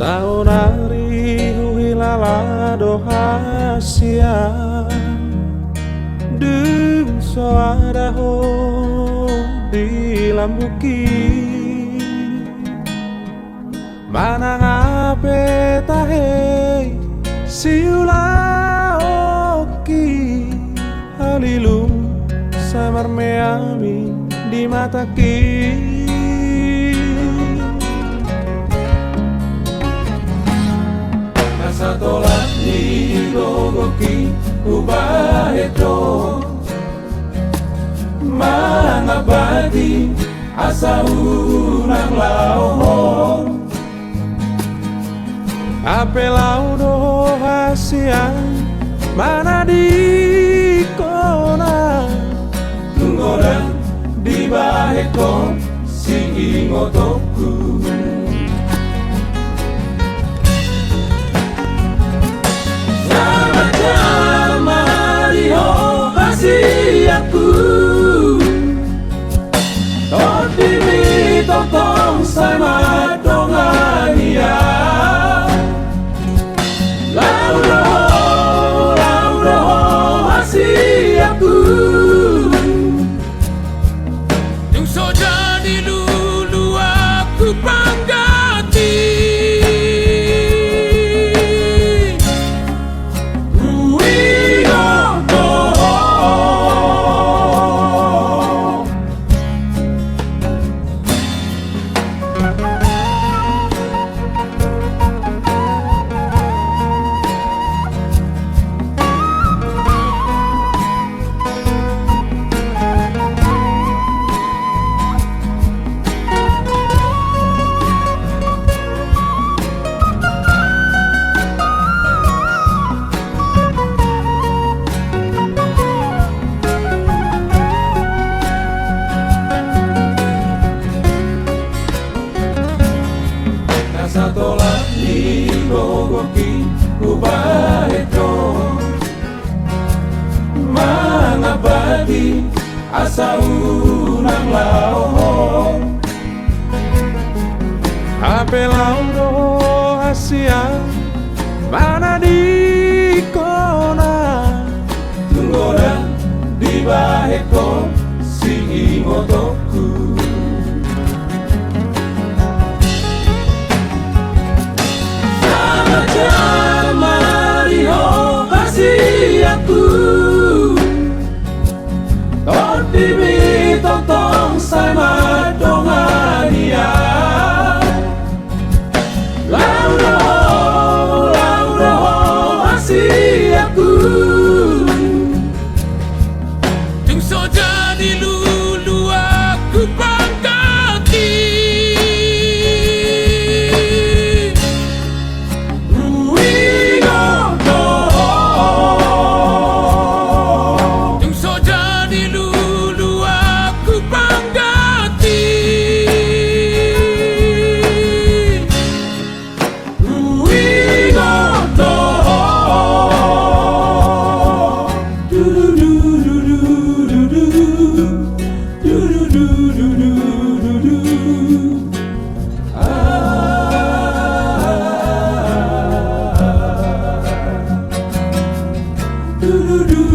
Saunari huhilala dohasia Dung soadaho di lambuki Manang ape tahe siula oki Halilum samar meami di mataki Nasatolat ni gogoki ubaheto Mangabadi asa unang lauho Ape laudo hasian mana di kona Tunggodan di baheko si ingotoku Selamat jalan Mario hasiaku Totimi totong sama dongania Yung soja di lulu aku panggati Satolat ni gogoki ubaheto Mangabadi asa unang lauho Ape laudo hasia mana di kona Tunggodan di baheko si ingotoku Totimi totong sama dongania Laudo hasiaku Yung soja di lulu aku panggati Yung soja di lulu aku panggati Do do do